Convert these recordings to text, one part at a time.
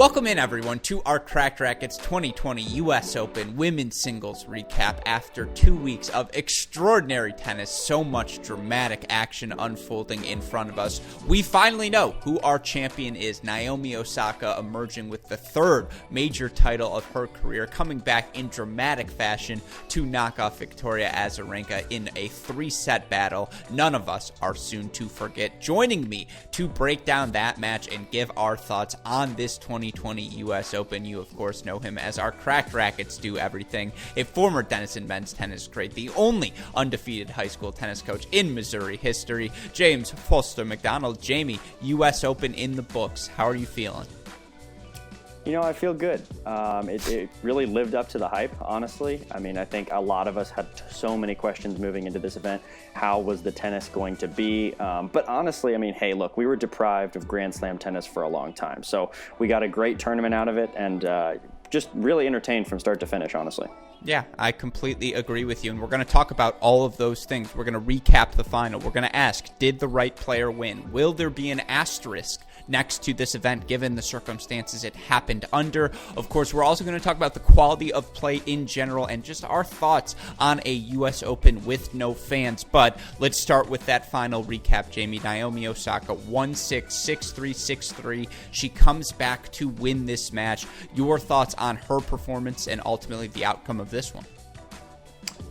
Welcome in, everyone, to our Cracked Racquets 2020 U.S. Open Women's Singles Recap. After 2 weeks of extraordinary tennis, so much dramatic action unfolding in front of us, we finally know who our champion is. Naomi Osaka emerging with the third major title of her career, coming back in dramatic fashion to knock off Victoria Azarenka in a 3-set battle none of us are soon to forget. Joining me to break down that match and give our thoughts on this 2020 U.S. Open. You, of course, know him as our Cracked Racquets Do Everything, a former Denison men's tennis great, the only undefeated high school tennis coach in Missouri history, James Foster McDonald. Jamie, U.S. Open in the books. How are you feeling? You know, I feel good. It really lived up to the hype, honestly. I mean, I think a lot of us had so many questions moving into this event. How was the tennis going to be? But honestly, I mean, hey, look, we were deprived of Grand Slam tennis for a long time. So we got a great tournament out of it and just really entertained from start to finish, honestly. Yeah, I completely agree with you, and we're going to talk about all of those things. We're going to recap the final. We're going to ask, did the right player win? Will there be an asterisk next to this event given the circumstances it happened under? Of course, we're also going to talk about the quality of play in general and just our thoughts on a U.S. Open with no fans. But let's start with that final recap, Jamie. Naomi Osaka 1-6, 6-3, 6-3. She comes back to win this match. Your thoughts on her performance and ultimately the outcome of this one?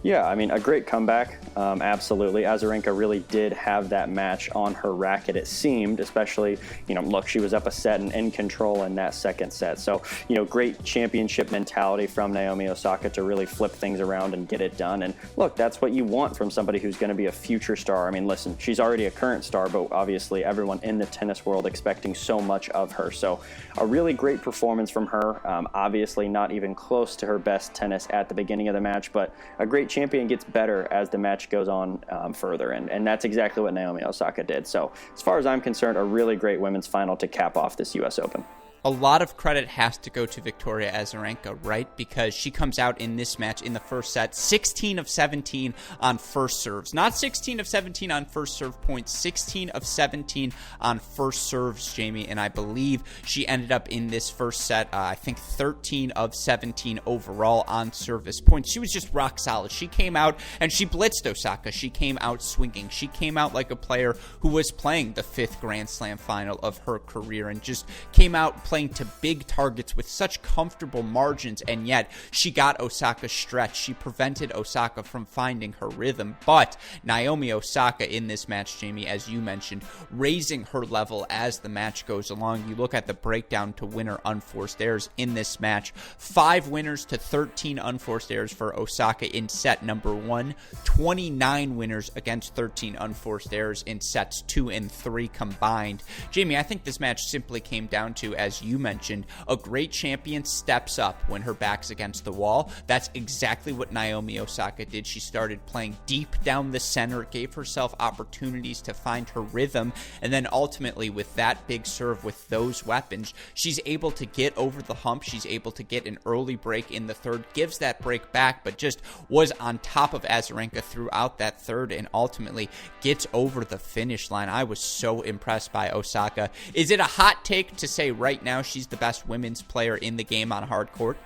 Yeah, I mean, a great comeback, absolutely. Azarenka really did have that match on her racket, it seemed, especially, look, she was up a set and in control in that second set. So, great championship mentality from Naomi Osaka to really flip things around and get it done. And look, that's what you want from somebody who's going to be a future star. I mean, listen, she's already a current star, but obviously everyone in the tennis world expecting so much of her. So a really great performance from her. Obviously not even close to her best tennis at the beginning of the match, but a great champion gets better as the match goes on further, and that's exactly what Naomi Osaka did. So as far as I'm concerned, a really great women's final to cap off this U.S. Open. A lot of credit has to go to Victoria Azarenka, right? Because she comes out in this match in the first set, 16 of 17 on first serves. Not 16 of 17 on first serve points, 16 of 17 on first serves, Jamie. And I believe she ended up in this first set, I think 13 of 17 overall on service points. She was just rock solid. She came out and she blitzed Osaka. She came out swinging. She came out like a player who was playing the 5th Grand Slam final of her career and just came out playing to big targets with such comfortable margins, and yet she got Osaka stretched. She prevented Osaka from finding her rhythm, but Naomi Osaka in this match, Jamie, as you mentioned, raising her level as the match goes along. You look at the breakdown to winner unforced errors in this match, 5 winners to 13 unforced errors for Osaka in set number 1, 29 winners against 13 unforced errors in sets 2 and 3 combined. Jamie, I think this match simply came down to, as you mentioned, a great champion steps up when her back's against the wall. That's exactly what Naomi Osaka did. She started playing deep down the center, gave herself opportunities to find her rhythm, and then ultimately with that big serve, with those weapons, she's able to get over the hump. She's able to get an early break in the third, gives that break back, but just was on top of Azarenka throughout that third and ultimately gets over the finish line. I was so impressed by Osaka. Is it a hot take to say right now she's the best women's player in the game on hard court?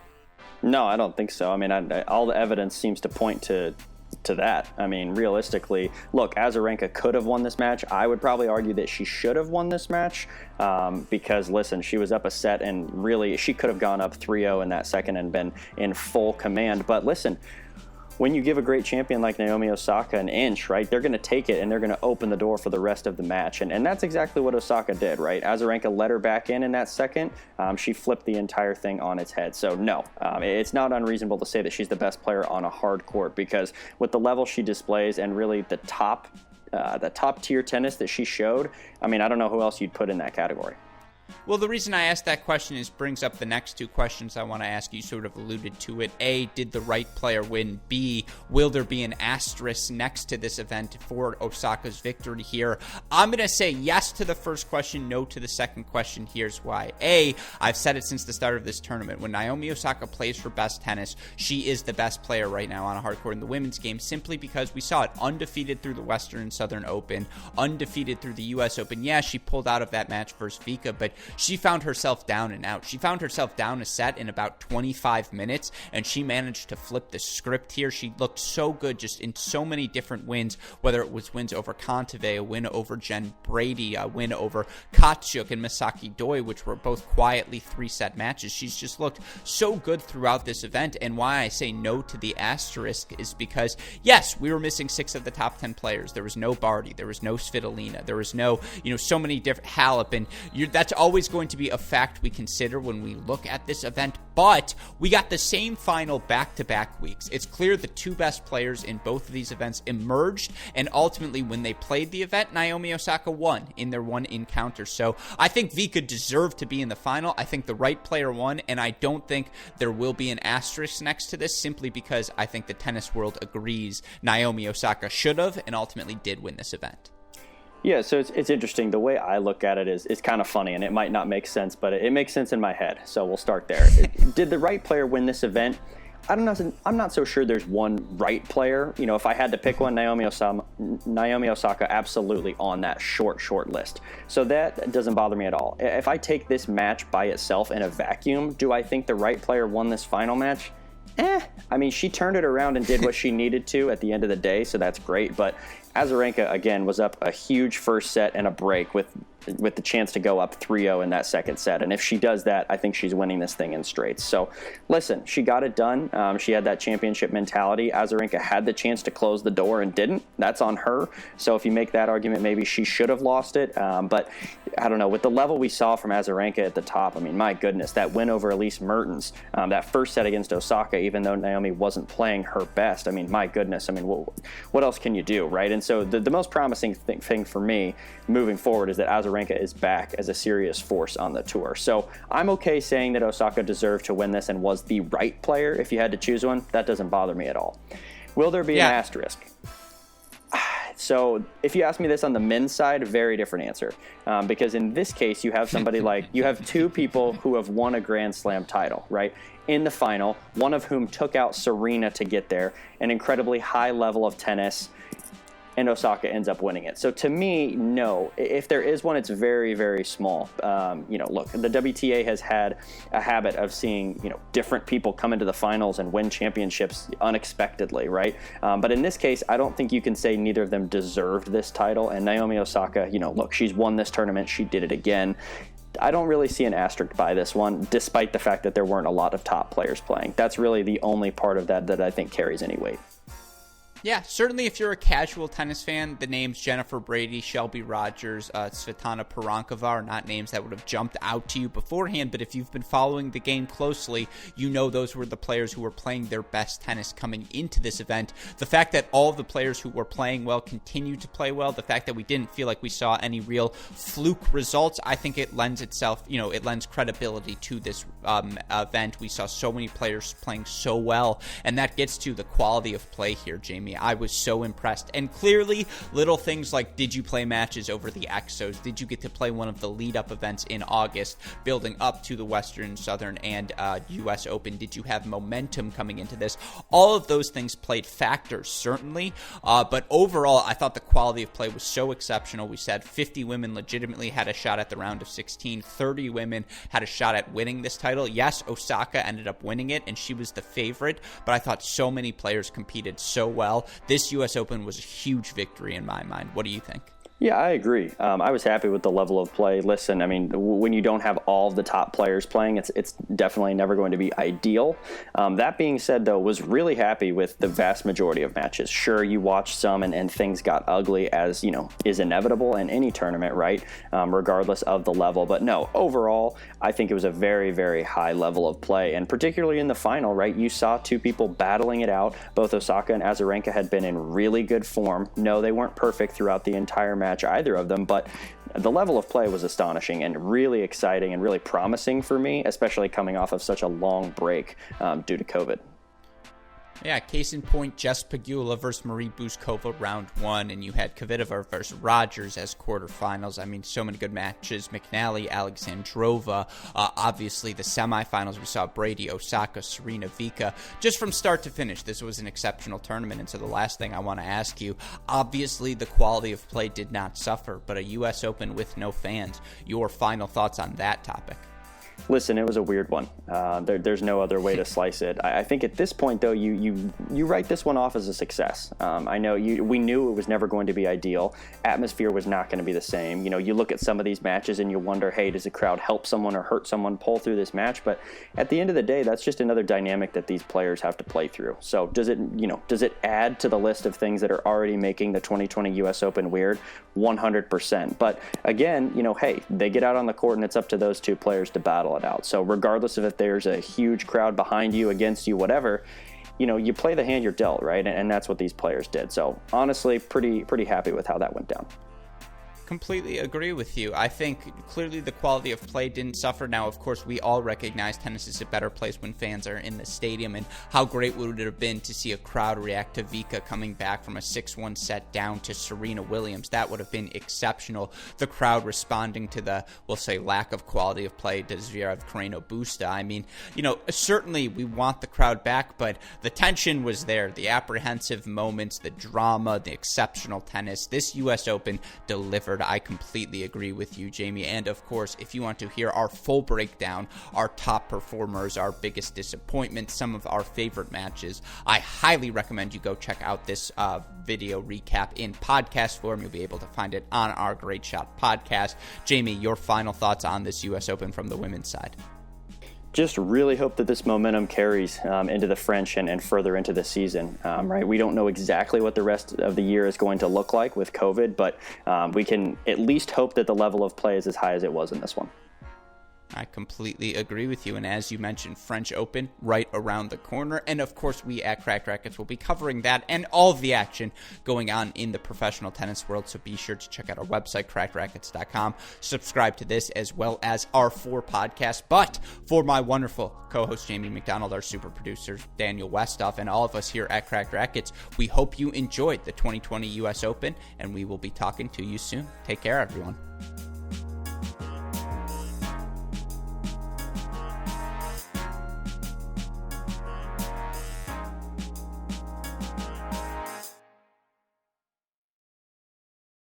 No, I don't think so. I mean, all the evidence seems to point to that. I mean, realistically, look, Azarenka could have won this match. I would probably argue that she should have won this match because, listen, she was up a set and really she could have gone up 3-0 in that second and been in full command. But listen, when you give a great champion like Naomi Osaka an inch, right, they're going to take it and they're going to open the door for the rest of the match. And that's exactly what Osaka did, right? Azarenka let her back in that second. She flipped the entire thing on its head. So no, it's not unreasonable to say that she's the best player on a hard court because with the level she displays and really the top tier tennis that she showed, I mean, I don't know who else you'd put in that category. Well, the reason I asked that question is brings up the next 2 questions I want to ask. You sort of alluded to it. A, did the right player win? B, will there be an asterisk next to this event for Osaka's victory here? I'm going to say yes to the first question, no to the second question. Here's why. A, I've said it since the start of this tournament. When Naomi Osaka plays her best tennis, she is the best player right now on a hard court in the women's game simply because we saw it undefeated through the Western and Southern Open, undefeated through the U.S. Open. Yeah, she pulled out of that match versus Vika, but she found herself down and out. She found herself down a set in about 25 minutes, and she managed to flip the script here. She looked so good just in so many different wins, whether it was wins over Kontaveit, a win over Jen Brady, a win over Katsyuk and Misaki Doi, which were both quietly 3-set matches. She's just looked so good throughout this event, and why I say no to the asterisk is because, yes, we were missing 6 of the top 10 players. There was no Barty, there was no Svitolina, there was no, so many different Halep, and that's always going to be a fact we consider when we look at this event, but we got the same final back-to-back weeks. It's clear the 2 best players in both of these events emerged, and ultimately when they played the event, Naomi Osaka won in their one encounter. So I think Vika deserved to be in the final. I think the right player won, and I don't think there will be an asterisk next to this, simply because I think the tennis world agrees Naomi Osaka should have and ultimately did win this event. Yeah, so it's interesting. The way I look at it is kind of funny, and it might not make sense, but it makes sense in my head. So we'll start there. Did the right player win this event? I don't know. I'm not so sure there's one right player. If I had to pick one, Naomi Osaka absolutely on that short list. So that doesn't bother me at all. If I take this match by itself in a vacuum, do I think the right player won this final match? I mean, she turned it around and did what she needed to at the end of the day, so that's great. But Azarenka, again, was up a huge first set and a break with the chance to go up 3-0 in that second set. And if she does that, I think she's winning this thing in straights. So listen, she got it done. She had that championship mentality. Azarenka had the chance to close the door and didn't. That's on her. So if you make that argument, maybe she should have lost it. But I don't know. With the level we saw from Azarenka at the top, I mean, my goodness, that win over Elise Mertens, that first set against Osaka, even though Naomi wasn't playing her best, I mean, my goodness. I mean, what else can you do, right? And so the most promising thing for me moving forward is that Azarenka is back as a serious force on the tour. So I'm okay saying that Osaka deserved to win this and was the right player. If you had to choose one, that doesn't bother me at all. Will there be an asterisk? So if you ask me this on the men's side, very different answer. Because in this case, you have somebody you have 2 people who have won a Grand Slam title, right? In the final, one of whom took out Serena to get there, an incredibly high level of tennis, and Osaka ends up winning it. So to me, no. If there is one, it's very, very small. Look, the WTA has had a habit of seeing, different people come into the finals and win championships unexpectedly, right? But in this case, I don't think you can say neither of them deserved this title. And Naomi Osaka, look, she's won this tournament. She did it again. I don't really see an asterisk by this one, despite the fact that there weren't a lot of top players playing. That's really the only part of that I think carries any weight. Yeah, certainly if you're a casual tennis fan, the names Jennifer Brady, Shelby Rogers, Svetlana Perankova are not names that would have jumped out to you beforehand, but if you've been following the game closely, you know those were the players who were playing their best tennis coming into this event. The fact that all of the players who were playing well continued to play well, the fact that we didn't feel like we saw any real fluke results, I think it lends itself, it lends credibility to this event. We saw so many players playing so well, and that gets to the quality of play here, Jamie. I was so impressed. And clearly, little things like, did you play matches over the Exos? Did you get to play one of the lead-up events in August, building up to the Western, Southern, and U.S. Open? Did you have momentum coming into this? All of those things played factors, certainly. But overall, I thought the quality of play was so exceptional. We said 50 women legitimately had a shot at the round of 16. 30 women had a shot at winning this title. Yes, Osaka ended up winning it, and she was the favorite. But I thought so many players competed so well. This U.S. Open was a huge victory in my mind. What do you think? Yeah, I agree. I was happy with the level of play. Listen, I mean, when you don't have all of the top players playing, it's definitely never going to be ideal. That being said, though, was really happy with the vast majority of matches. Sure, you watched some and things got ugly, as, is inevitable in any tournament, right? Regardless of the level. But no, overall, I think it was a very, very high level of play. And particularly in the final, right, you saw 2 people battling it out. Both Osaka and Azarenka had been in really good form. No, they weren't perfect throughout the entire match, either of them, but the level of play was astonishing and really exciting and really promising for me, especially coming off of such a long break due to COVID. Yeah, case in point, Jess Pegula versus Marie Buzkova round 1, and you had Kvitova versus Rogers as quarterfinals. I mean, so many good matches. McNally, Alexandrova, obviously the semifinals. We saw Brady, Osaka, Serena, Vika. Just from start to finish, this was an exceptional tournament. And so the last thing I want to ask you, obviously the quality of play did not suffer, but a U.S. Open with no fans. Your final thoughts on that topic? Listen, it was a weird one. There's no other way to slice it. I think at this point, though, you write this one off as a success. I know we knew it was never going to be ideal. Atmosphere was not going to be the same. You know, you look at some of these matches and you wonder, hey, does the crowd help someone or hurt someone pull through this match? But at the end of the day, that's just another dynamic that these players have to play through. So does it add to the list of things that are already making the 2020 U.S. Open weird? 100%. But again, hey, they get out on the court and it's up to those two players to battle it out. So regardless of if there's a huge crowd behind you, against you, whatever, you play the hand you're dealt, right? And that's what these players did. So honestly, pretty happy with how that went down. Completely agree with you. I think clearly the quality of play didn't suffer. Now, of course, we all recognize tennis is a better place when fans are in the stadium, and how great would it have been to see a crowd react to Vika coming back from a 6-1 set down to Serena Williams. That would have been exceptional. The crowd responding to the, we'll say, lack of quality of play to Zverev, Carreno Busta. I mean, certainly we want the crowd back, but the tension was there. The apprehensive moments, the drama, the exceptional tennis. This U.S. Open delivered. I completely agree with you, Jamie. And of course, if you want to hear our full breakdown, our top performers, our biggest disappointments, some of our favorite matches, I highly recommend you go check out this video recap in podcast form. You'll be able to find it on our Great Shot podcast. Jamie, your final thoughts on this U.S. Open from the women's side? Just really hope that this momentum carries into the French and further into the season, right? We don't know exactly what the rest of the year is going to look like with COVID, but we can at least hope that the level of play is as high as it was in this one. I completely agree with you. And as you mentioned, French Open right around the corner. And of course, we at Cracked Racquets will be covering that and all of the action going on in the professional tennis world. So be sure to check out our website, crackedrackets.com. Subscribe to this as well as our 4 podcasts. But for my wonderful co-host, Jamie McDonald, our super producer, Daniel Westoff, and all of us here at Cracked Racquets, we hope you enjoyed the 2020 U.S. Open, and we will be talking to you soon. Take care, everyone.